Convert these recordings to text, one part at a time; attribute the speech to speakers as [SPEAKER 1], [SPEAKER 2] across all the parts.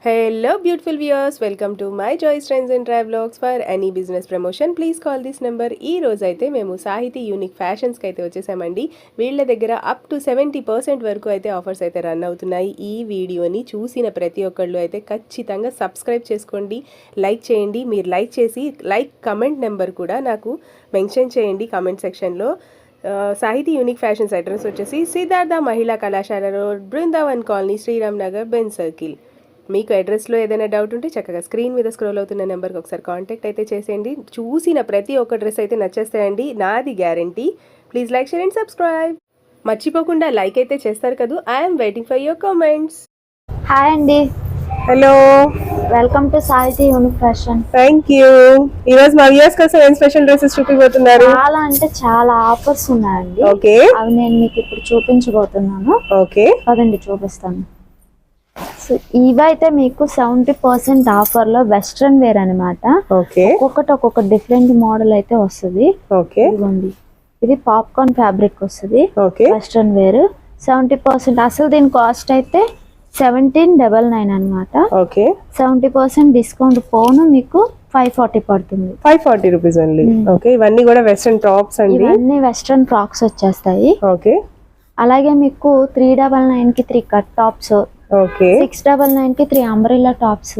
[SPEAKER 1] Hello beautiful viewers, welcome to my Joyce Trends and Travelogs. For any business promotion please call this number. ఈ రోజు అయితే మేము సాహితీ Unique Fashions కి అయితే వచ్చేసామండి. వీళ్ళ దగ్గర అప్ టు 70% వరకు అయితే ఆఫర్స్ అయితే రన్ అవుతున్నాయి. ఈ వీడియోని చూసిన ప్రతి ఒక్కళ్ళు అయితే ఖచ్చితంగా సబ్స్క్రైబ్ చేసుకోండి, లైక్ చేయండి. మీరు లైక్ చేసి కమెంట్ నెంబర్ కూడా నాకు మెన్షన్ చేయండి కమెంట్ సెక్షన్లో. సాహితీ యూనిక్ ఫ్యాషన్స్ అడ్రస్ వచ్చేసి సిద్ధార్థ మహిళా కళాశాల road, Brindavan colony, Sriram Nagar, Benz circle. మీకు అడ్రస్లో ఏదైనా డౌట్ ఉంటే చక్కగా స్క్రీన్ మీద స్క్రోల్ అవుతున్న నెంబర్కి ఒకసారి కాంటాక్ట్ అయితే చేసేయండి. చూసిన ప్రతి ఒక్క డ్రెస్ అయితే నచ్చేస్తాయండి, నాది guarantee. Please like, share and subscribe. మర్చిపోకుండా లైక్ అయితే చేస్తారు కదా. I'm waiting for your comments.
[SPEAKER 2] Hi అండి,
[SPEAKER 1] హలో,
[SPEAKER 2] వెల్కమ్ టు సాహితీ యూనిక్ ఫ్యాషన్.
[SPEAKER 1] Thank you. ఈరోజు మా వ్యూయర్స్ కోసం ఏం స్పెషల్ డ్రెస్సెస్ చూపిపోతున్నారు?
[SPEAKER 2] చాలా అంటే చాలా ఆఫర్స్ ఉన్నాయండి.
[SPEAKER 1] ఓకే,
[SPEAKER 2] అవి నేను మీకు ఇప్పుడు చూపించబోతున్నాను.
[SPEAKER 1] ఓకే,
[SPEAKER 2] పదండి చూపిస్తాను. సో ఇవైతే మీకు 70% ఆఫర్ లో వెస్ట్రన్ వేర్ అనమాట.
[SPEAKER 1] ఓకే,
[SPEAKER 2] ఒక్కొక్క డిఫరెంట్ మోడల్ అయితే వస్తుంది.
[SPEAKER 1] ఓకే,
[SPEAKER 2] ఇదిగోండి, ఇది పాప్కార్న్ ఫ్యాబ్రిక్ వస్తుంది.
[SPEAKER 1] Okay,
[SPEAKER 2] western wear 70%. అసలు దీని కాస్ట్ అయితే 1799 అనమాట.
[SPEAKER 1] ఓకే,
[SPEAKER 2] 70% డిస్కౌంట్ పోను మీకు 540 పడుతుంది.
[SPEAKER 1] 540 రూపీస్ ఓన్లీ. ఓకే, ఇవన్నీ కూడా వెస్ట్రన్ టాప్స్ అండి.
[SPEAKER 2] ఇవన్నీ వెస్ట్రన్ ఫ్రాక్స్ వచ్చేస్తాయి.
[SPEAKER 1] ఓకే,
[SPEAKER 2] అలాగే మీకు 399 కి 3 కట్ టాప్స్,
[SPEAKER 1] ఓకే,
[SPEAKER 2] 699 కి 3 అంబ్రెల్లా టాప్స్,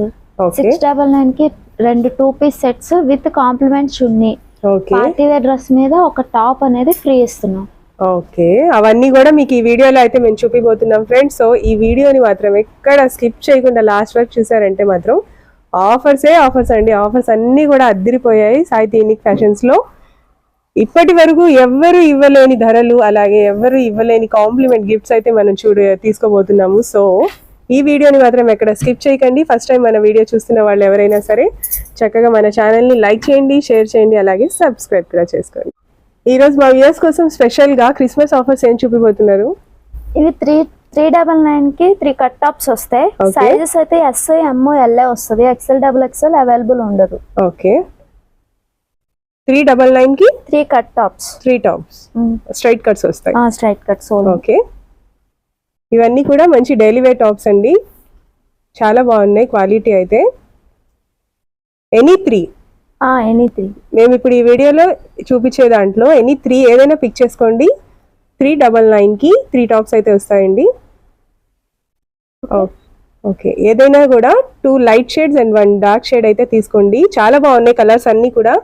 [SPEAKER 2] 699 కి 2 2 piece sets with complement chunni.
[SPEAKER 1] Okay,
[SPEAKER 2] party wear dress మీద ఒక టాప్ అనేది ఫ్రీ ఇస్తున్నాం.
[SPEAKER 1] ఓకే, అవన్నీ కూడా మీకు ఈ వీడియోలో అయితే మేము చూపిపోతున్నాం ఫ్రెండ్స్. సో ఈ వీడియోని మాత్రం ఎక్కడ స్కిప్ చేయకుండా లాస్ట్ వరకు చూసారంటే మాత్రం ఆఫర్స్ అండి. ఆఫర్స్ అన్నీ కూడా అద్దిరిపోయాయి సాహితీ యూనిక్ ఫ్యాషన్స్ లో. ఇప్పటి వరకు ఎవ్వరు ఇవ్వలేని ధరలు, అలాగే ఎవ్వరు ఇవ్వలేని కాంప్లిమెంట్ గిఫ్ట్స్ అయితే మనం తీసుకోబోతున్నాము. సో ఈ వీడియోని మాత్రం ఎక్కడ స్కిప్ చేయకండి. ఫస్ట్ టైం మన వీడియో చూస్తున్న వాళ్ళు ఎవరైనా సరే చక్కగా మన ఛానల్ని లైక్ చేయండి, షేర్ చేయండి, అలాగే సబ్స్క్రైబ్ కూడా చేసుకోండి. ఈ రోజు మా వ్యూయర్స్ కోసం స్పెషల్ గా క్రిస్మస్ ఆఫర్స్ ఏం చూపిపోతున్నారు?
[SPEAKER 2] ఇవి 399 కి 3 కట్ టాప్స్ వస్తాయి. సైజెస్ అయితే ఎస్, ఎమ్, ఎల్ వస్తుంది. ఎక్సెల్, XXL అవైలబుల్ ఉండదు.
[SPEAKER 1] ఓకే, 399 కి
[SPEAKER 2] 3 cut tops,
[SPEAKER 1] 3 tops straight cuts వస్తాయి.
[SPEAKER 2] Straight cuts.
[SPEAKER 1] ఓకే, ఇవన్నీ కూడా మంచి డైలీ వేర్ టాప్స్ అండి, చాలా బాగున్నాయి క్వాలిటీ అయితే. ఎనీ త్రీ మేము ఇప్పుడు ఈ వీడియోలో చూపించే దాంట్లో ఎనీ 3 ఏదైనా పిక్ చేసుకోండి. 399 కి 3 టాప్స్ అయితే వస్తాయండి. ఓకే, ఏదైనా కూడా 2 light shades and 1 dark shade అయితే తీసుకోండి. చాలా బాగున్నాయి కలర్స్ అన్ని కూడా.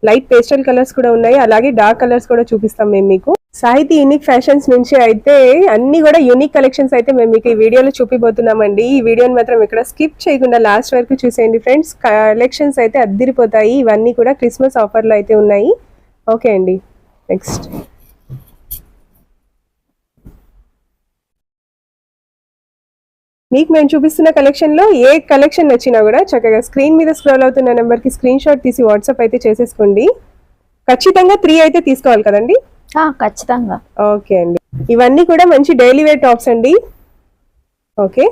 [SPEAKER 1] లైట్ పేస్టల్ కలర్స్ కూడా ఉన్నాయి, అలాగే డార్క్ కలర్స్ కూడా చూపిస్తాం మేము మీకు. సాహితీ యూనిక్ ఫ్యాషన్స్ నుంచి అయితే అన్ని కూడా యూనిక్ కలెక్షన్స్ అయితే మేము మీకు ఈ వీడియోలో చూపిపోతున్నామండి. ఈ వీడియోని మాత్రం ఇక్కడ స్కిప్ చేయకుండా లాస్ట్ వరకు చూసేయండి ఫ్రెండ్స్. కలెక్షన్స్ అయితే అద్దిరిపోతాయి. ఇవన్నీ కూడా క్రిస్మస్ ఆఫర్లో అయితే ఉన్నాయి. ఓకే అండి, నెక్స్ట్ మీకు మేము చూపిస్తున్న కలెక్షన్లో ఏ కలెక్షన్ నచ్చినా కూడా చక్కగా స్క్రీన్ మీద స్క్రోల్ అవుతున్న నెంబర్కి స్క్రీన్ షాట్ తీసి వాట్సాప్ అయితే చేసేసుకోండి. ఖచ్చితంగా 3 అయితే తీసుకోవాలి కదండి?
[SPEAKER 2] ఖచ్చితంగా.
[SPEAKER 1] ఓకే అండి, ఇవన్నీ కూడా మంచి డైలీ వేర్ టాప్స్ అండి. ఓకే,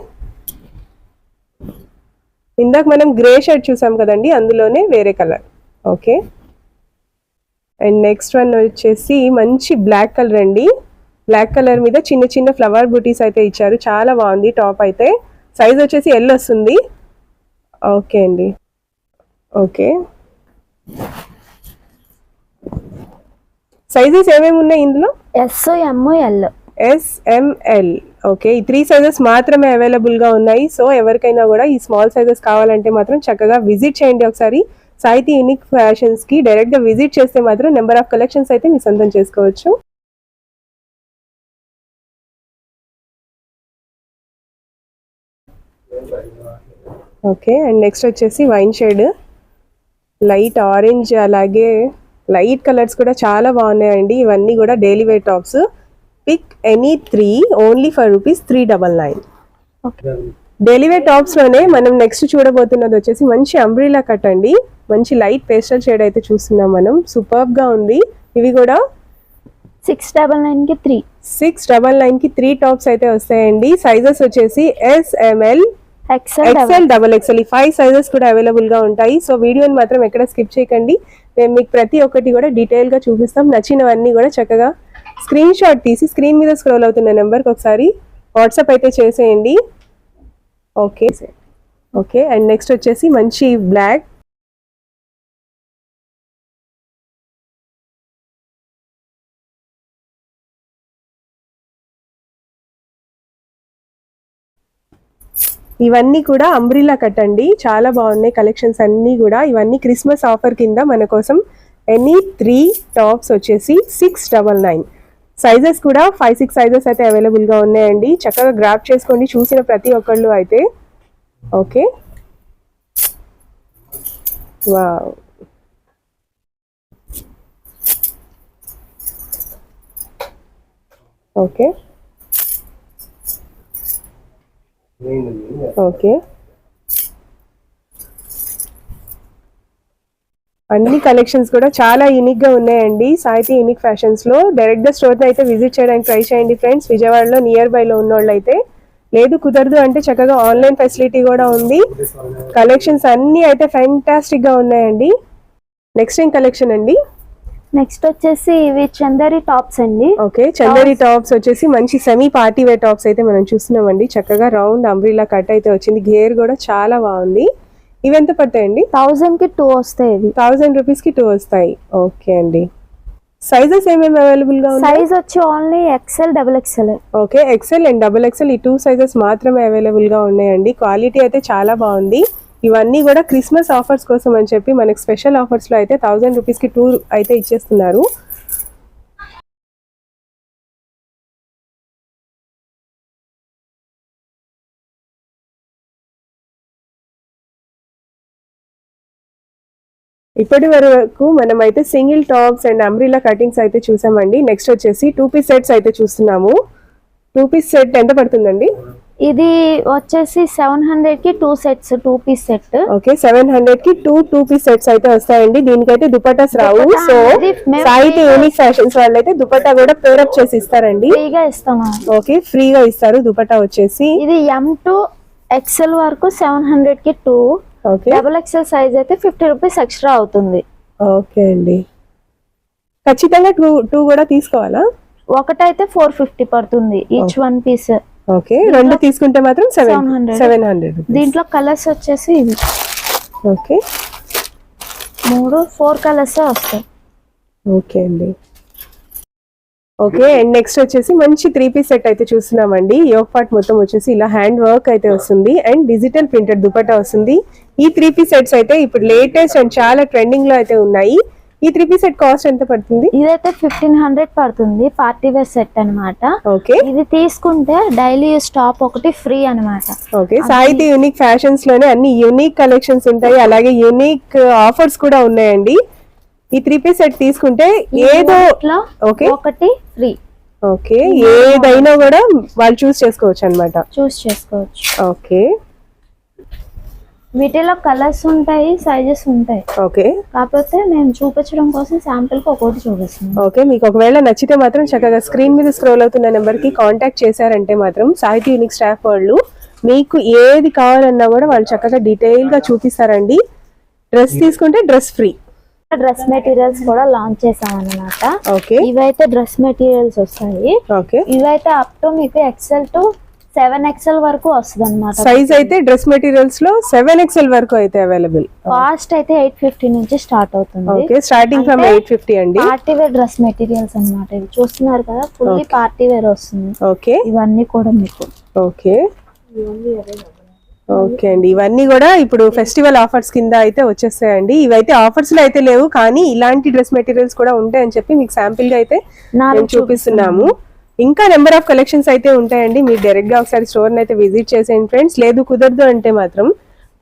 [SPEAKER 1] ఇందాక మనం గ్రే షర్ట్ చూసాం కదండి, అందులోనే వేరే colour. Okay, and next one వచ్చేసి మంచి బ్లాక్ కలర్ అండి. బ్లాక్ కలర్ మీద చిన్న చిన్న ఫ్లవర్ బూటీస్ అయితే ఇచ్చారు, చాలా బాగుంది టాప్ అయితే. సైజ్ వచ్చేసి ఎల్ వస్తుంది. ఓకే అండి, ఓకే, సైజెస్ ఏమేమి ఉన్నాయి ఇందులో?
[SPEAKER 2] Yes, M, L.
[SPEAKER 1] SML. Okay, ఈ 3 సైజెస్ మాత్రమే అవైలబుల్ గా ఉన్నాయి. సో ఎవరికైనా కూడా ఈ స్మాల్ సైజెస్ కావాలంటే మాత్రం చక్కగా విజిట్ చేయండి ఒకసారి సాహితీ యూనిక్ ఫ్యాషన్స్ కి. డైరెక్ట్ గా విజిట్ చేస్తే మాత్రం నెంబర్ ఆఫ్ కలెక్షన్స్ అయితే మీ సొంతం చేసుకోవచ్చు. ఓకే, అండ్ నెక్స్ట్ వచ్చేసి వైన్ షేడ్, లైట్ ఆరెంజ్, అలాగే లైట్ కలర్స్ కూడా చాలా బాగున్నాయండి. ఇవన్నీ కూడా daily wear tops. Pick any 3 only for ₹399. Daily wear tops లోనే మనం నెక్స్ట్ చూడబోతున్నది వచ్చేసి మంచి అంబ్రెల్లా కట్ అండి. మంచి లైట్ పేస్టల్ షేడ్ అయితే చూస్తున్నాం మనం. సూపర్బ్ గా ఉంది. ఇవి కూడా
[SPEAKER 2] 699 కి 3,
[SPEAKER 1] 699 కి 3 టాప్స్ అయితే వస్తాయండి. సైజెస్ వచ్చేసి SML, XL, XXL, ఈ 5 సైజెస్ కూడా అవైలబుల్ గా ఉంటాయి. సో వీడియోని మాత్రం ఎక్కడ స్కిప్ చేయకండి. మేము మీకు ప్రతి ఒక్కటి కూడా డీటెయిల్ గా చూపిస్తాం. నచ్చినవన్నీ కూడా చక్కగా స్క్రీన్ షాట్ తీసి స్క్రీన్ మీద స్క్రోల్ అవుతున్న నెంబర్కి ఒకసారి వాట్సాప్ అయితే చేసేయండి. ఓకే, ఓకే, అండ్ నెక్స్ట్ వచ్చేసి మంచి బ్లాక్. ఇవన్నీ కూడా అంబ్రిల్లా కట్ అండి, చాలా బాగున్నాయి కలెక్షన్స్ అన్నీ కూడా. ఇవన్నీ క్రిస్మస్ ఆఫర్ కింద మన కోసం ఎనీ 3 టాప్స్ వచ్చేసి 699. సైజెస్ కూడా 5-6 సైజెస్ అయితే అవైలబుల్గా ఉన్నాయండి. చక్కగా గ్రాప్ చేసుకోండి చూసిన ప్రతి ఒక్కళ్ళు అయితే. ఓకే, వావ్, ఓకే ఓకే, అన్ని కలెక్షన్స్ కూడా చాలా యూనిక్ గా ఉన్నాయండి సాహితీ యూనిక్ ఫ్యాషన్స్ లో. డైరెక్ట్ గా స్టోర్ అయితే విజిట్ చేయడానికి ట్రై చేయండి ఫ్రెండ్స్. విజయవాడలో నియర్ బై లో ఉన్నోళ్ళు అయితే, లేదు కుదరదు అంటే చక్కగా ఆన్లైన్ ఫెసిలిటీ కూడా ఉంది. కలెక్షన్స్ అన్ని అయితే ఫ్యాంటాస్టిక్ గా ఉన్నాయండి. నెక్స్ట్ ఏం కలెక్షన్ అండి?
[SPEAKER 2] నెక్స్ట్ వచ్చేసి ఇవి చందేరి టాప్స్ అండి.
[SPEAKER 1] ఓకే, చందేరి టాప్స్ వచ్చేసి మంచి సెమీ పార్టీ వేర్ టాప్స్ అయితే మనం చూస్తున్నామండి. చక్కగా రౌండ్ అంబ్రిల్లా కట్ అయితే వచ్చింది, గేర్ కూడా చాలా బాగుంది. ఇవి ఎంత పడతాయండి?
[SPEAKER 2] 1000 కి 2 వస్తాయి. ఇవి
[SPEAKER 1] 1000 రూపీస్ కి 2 వస్తాయి. ఓకే అండి. సైజెస్ ఏమేమి అవైలబుల్ గా ఉన్నాయి?
[SPEAKER 2] సైజ్ వచ్చి only XL, XXL.
[SPEAKER 1] Okay, XL and XXL ఈ 2 సైజెస్ మాత్రమే అవైలబుల్ గా ఉన్నాయండి. క్వాలిటీ అయితే చాలా బాగుంది. ఇవన్నీ కూడా క్రిస్మస్ ఆఫర్స్ కోసం అని చెప్పి మనకి స్పెషల్ ఆఫర్స్ లో అయితే 1000 రూపీస్ కి 2 అయితే ఇచ్చేస్తున్నారు. ఇప్పటి వరకు మనం అయితే single tops and umbrella cuttings అయితే చూసామండి. నెక్స్ట్ వచ్చేసి 2 పీస్ సెట్స్ అయితే చూస్తున్నాము. 2 పీస్ సెట్ ఎంత పడుతుందండి?
[SPEAKER 2] ఇది వచ్చేసి 700 కి 2 సెట్స్, 2 పీస్ సెట్.
[SPEAKER 1] ఓకే, 700 కి 2 పీస్ సెట్స్ అయితే వస్తాయండి. దీనికైతే దుపట్టాస్ రావు. సో సాహితీ యూనిక్ ఫ్యాషన్స్ వాళ్ళు అయితే దుపట్టా కూడా పేరప్ చేసి ఇస్తారండి.
[SPEAKER 2] ఫ్రీగా ఇస్తాము.
[SPEAKER 1] ఓకే, ఫ్రీగా ఇస్తారు దుపట్టా వచ్చేసి.
[SPEAKER 2] ఇది M to XL వరకు 700 కి 2.
[SPEAKER 1] ఓకే,
[SPEAKER 2] XXL సైజ్ అయితే 50 రూపీస్ ఎక్స్ట్రా అవుతుంది.
[SPEAKER 1] ఓకే అండి. ఖచ్చితంగా 2 కూడా తీసుకోవాలా?
[SPEAKER 2] ఒకటైతే 450 పడుతుంది ఈచ్ 1 పీస్.
[SPEAKER 1] ఓకే, రెండు తీసుకుంటే మాత్రం 700.
[SPEAKER 2] దీంట్లో కలర్స్ వచ్చేసి ఇవి.
[SPEAKER 1] ఓకే,
[SPEAKER 2] 4 కలర్స్ వస్తాయి.
[SPEAKER 1] ఓకే అండి. ఓకే, అండ్ నెక్స్ట్ వచ్చేసి మంచి 3 పీస్ సెట్ అయితే చూస్తున్నామండి. యోగ్ పార్ట్ మొత్తం వచ్చేసి ఇలా హ్యాండ్ వర్క్ అయితే వస్తుంది అండ్ డిజిటల్ ప్రింటెడ్ దుపట్టా వస్తుంది. ఈ 3 పీస్ సెట్స్ అయితే ఇప్పుడు లేటెస్ట్ అండ్ చాలా ట్రెండింగ్ లో అయితే ఉన్నాయి. ఈ 3 పీస్ సెట్ కాస్ట్ ఎంత పడుతుంది?
[SPEAKER 2] ఇదైతే 1500 పడుతుంది. పార్టీ వేర్ సెట్ అన్నమాట.
[SPEAKER 1] ఓకే,
[SPEAKER 2] ఇది తీసుకుంటే డైలీ యూస్ టాప్ ఒకటి ఫ్రీ అన్నమాట.
[SPEAKER 1] ఓకే, సాహితీ యూనిక్ ఫ్యాషన్స్ లోనే అన్ని యూనిక్ కలెక్షన్స్ ఉంటాయి, అలాగే యూనిక్ ఆఫర్స్ కూడా ఉన్నాయండి. ఈ 3 పీస్ సెట్ తీసుకుంటే ఏదో
[SPEAKER 2] ఒకటి ఫ్రీ.
[SPEAKER 1] ఓకే, ఏదైనా కూడా వాళ్ళు చూస్ చేసుకోవచ్చు అన్నమాట. ఓకే,
[SPEAKER 2] వీటిలో కలర్స్ ఉంటాయి, సైజెస్ ఉంటాయి.
[SPEAKER 1] ఓకే,
[SPEAKER 2] కాకపోతే నేను చూపించడం కోసం శాంపిల్ కి ఒకటి చూపిస్తున్నాను.
[SPEAKER 1] ఓకే, మీకు ఒకవేళ నచ్చితే మాత్రం చక్కగా స్క్రీన్ మీద స్క్రోల్ అవుతున్న నెంబర్ కి కాంటాక్ట్ చేశారంటే మాత్రం సాహితీ యూనిక్ స్టాఫ్ వాళ్ళు మీకు ఏది కావాలన్నా కూడా వాళ్ళు చక్కగా డీటెయిల్ గా చూపిస్తారండి. డ్రెస్ తీసుకుంటే డ్రెస్ ఫ్రీ.
[SPEAKER 2] డ్రెస్ మెటీరియల్స్ కూడా లాంచ్ చేసాం అన్నమాట.
[SPEAKER 1] ఓకే,
[SPEAKER 2] ఇవైతే డ్రెస్ మెటీరియల్స్ వస్తాయి.
[SPEAKER 1] ఓకే,
[SPEAKER 2] ఇవైతే అప్ టు మీకు XL to 7XL వరకు వస్తుంది అన్నమాట.
[SPEAKER 1] సైజ్ అయితే డ్రెస్ మెటీరియల్స్ లో 7XL వరకు అయితే అవైలబుల్.
[SPEAKER 2] కాస్ట్ అయితే 850 నుంచి స్టార్ట్ అవుతుంది.
[SPEAKER 1] ఓకే, స్టార్టింగ్ ఫ్రమ్ 850 అండి.
[SPEAKER 2] పార్టీ వేర్ డ్రెస్ మెటీరియల్స్ అన్నమాట. ఇవి చూస్తున్నారు కదా, ఫుల్లీ పార్టీ వేర్ వస్తుంది.
[SPEAKER 1] ఓకే,
[SPEAKER 2] ఇవన్నీ కూడా మీకు.
[SPEAKER 1] ఓకే, ఓకే అండి. ఇవన్నీ కూడా ఇప్పుడు ఫెస్టివల్ ఆఫర్స్ కింద అయితే వచ్చేస్తాయండి. ఇవైతే ఆఫర్స్ లో అయితే లేవు, కానీ ఇలాంటి డ్రెస్ మెటీరియల్స్ కూడా ఉంటాయని చెప్పి మీకు శాంపిల్ గా అయితే మేము చూపిస్తున్నాము. ఇంకా నెంబర్ ఆఫ్ కలెక్షన్స్ అయితే ఉంటాయండి. మీరు డైరెక్ట్ గా ఒకసారి స్టోర్ అయితే విజిట్ చేసేయండి ఫ్రెండ్స్. లేదు కుదరదు అంటే మాత్రం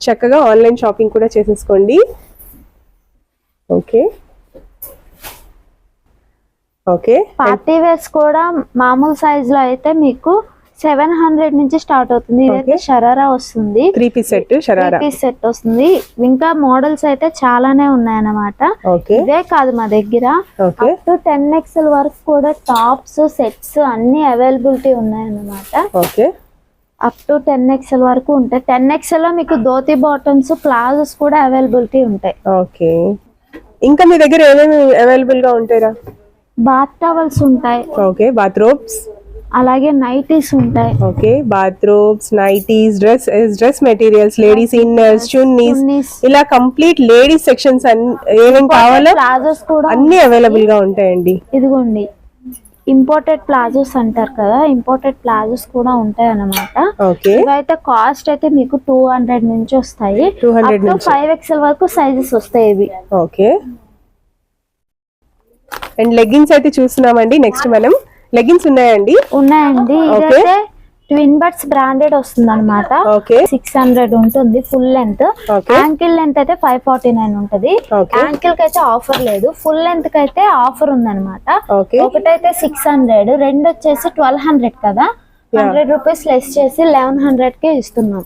[SPEAKER 1] చక్కగా ఆన్లైన్ షాపింగ్ కూడా చేసేసుకోండి. ఓకే, ఓకే,
[SPEAKER 2] పార్టీ వేర్స్ కూడా మామూలు సైజ్ లో అయితే మీకు 700 నుంచి స్టార్ట్ అవుతుంది. ఇదైతే షరారా వస్తుంది.
[SPEAKER 1] 3 పీస్ సెట్ షరారా
[SPEAKER 2] సెట్ వస్తుంది. ఇంకా మోడల్స్ అయితే చాలానే ఉన్నాయన్నమాట. ఇవే కాదు మా దగ్గర అప్ టు 10XL వరకు కూడా టాప్స్, సెట్స్ అన్ని అవైలబిలిటీ ఉన్నాయన్నమాట.
[SPEAKER 1] ఓకే,
[SPEAKER 2] అప్ టు 10XL వరకు ఉంటాయి. 10XL లో మీకు ధోతి బాటమ్స్, ప్లాజోస్ కూడా అవైలబిలిటీ ఉంటాయి.
[SPEAKER 1] ఓకే, ఇంకా మీ దగ్గర ఏమేమి అవైలబుల్ గా ఉంటాయిరా?
[SPEAKER 2] బాత్ టవల్స్ ఉంటాయి.
[SPEAKER 1] Okay, bath robes.
[SPEAKER 2] అలాగే నైటీస్ ఉంటాయి.
[SPEAKER 1] Okay, bathrooms, nighties, dress materials, ladies inners, చున్నీస్, ఇలా కంప్లీట్ లేడీస్ సెక్షన్స్ ఏమేమి కావాలో
[SPEAKER 2] ప్లాజోస్ కూడా
[SPEAKER 1] అన్ని అవైలబుల్ గా ఉంటాయండి.
[SPEAKER 2] ఇదిగోండి ఇంపోర్టెడ్ ప్లాజోస్ అంటారు కదా, ఇంపోర్టెడ్ ప్లాజోస్ కూడా ఉంటాయి అన్నమాట.
[SPEAKER 1] ఓకే,
[SPEAKER 2] ఇవైతే కాస్ట్ అయితే మీకు 200 నుంచి వస్తాయి. 5XL వరకు సైజెస్ వస్తాయి ఇవి.
[SPEAKER 1] ఓకే, అండ్ లెగ్గిన్స్ అయితే చూస్తున్నామండి. నెక్స్ట్ మనం లెగ్గిన్స్ ఉన్నాయండి.
[SPEAKER 2] ఇదైతే ట్విన్ బర్డ్స్ బ్రాండెడ్ వస్తుంది అనమాట. 600 ఉంటుంది ఫుల్ లెంత్. యాంకిల్ లెంత్ అయితే 549 ఉంటది. యాంకిల్ కి అయితే ఆఫర్ లేదు, ఫుల్ లెంత్ కి అయితే ఆఫర్ ఉంది అనమాట. ఒకటైతే 600, రెండు వచ్చేసి 1200 కదా, 100 రూపీస్ లెస్ చేసి 1100 కే ఇస్తున్నాం.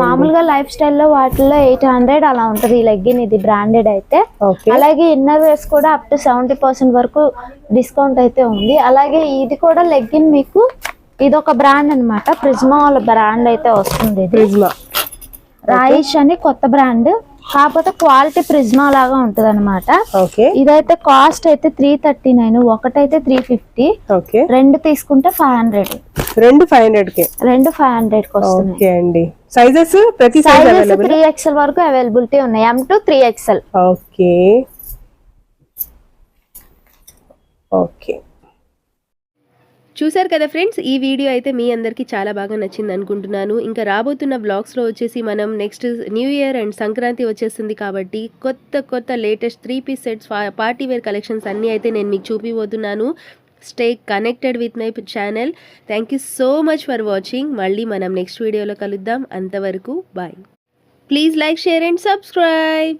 [SPEAKER 2] మామూలుగా లైఫ్ స్టైల్ లో వాటిలో 800 అలా ఉంటది ఈ లెగ్గిన్. ఇది బ్రాండెడ్ అయితే. అలాగే ఇన్నర్ వేర్స్ కూడా అప్ టు 70% వరకు డిస్కౌంట్ అయితే ఉంది. అలాగే ఇది కూడా లెగ్గిన్ మీకు ఇది ఒక బ్రాండ్ అన్నమాట, ప్రిజ్మా వాళ్ళ బ్రాండ్ అయితే వస్తుంది. ప్రిజ్మా రాయిష్ అని కొత్త బ్రాండ్, కాకపోతే క్వాలిటీ ప్రిజ్మా లాగా ఉంటది అనమాట. ఇదైతే కాస్ట్ అయితే 339, ఒకటైతే 350, రెండు తీసుకుంటే 500.
[SPEAKER 1] రెండు 500 కి
[SPEAKER 2] వస్తుంది.
[SPEAKER 1] సైజెస్ ప్రతి సైజ్
[SPEAKER 2] 3XL వరకు అవైలబిలిటీ ఉన్నాయి, M to 3XL.
[SPEAKER 1] Okay okay,
[SPEAKER 3] చూసారు కదా ఫ్రెండ్స్, ఈ వీడియో అయితే మీ అందరికీ చాలా బాగా నచ్చింది అనుకుంటున్నాను. ఇంకా రాబోతున్న బ్లాగ్స్లో వచ్చేసి మనం next new year and Sankranti వచ్చేస్తుంది కాబట్టి కొత్త latest 3-piece sets, party wear collections అన్నీ అయితే నేను మీకు చూపిపోతున్నాను. Stay connected with my channel. Thank you so much for watching. మళ్ళీ మనం నెక్స్ట్ వీడియోలో కలుద్దాం. అంతవరకు bye. Please like, share and subscribe.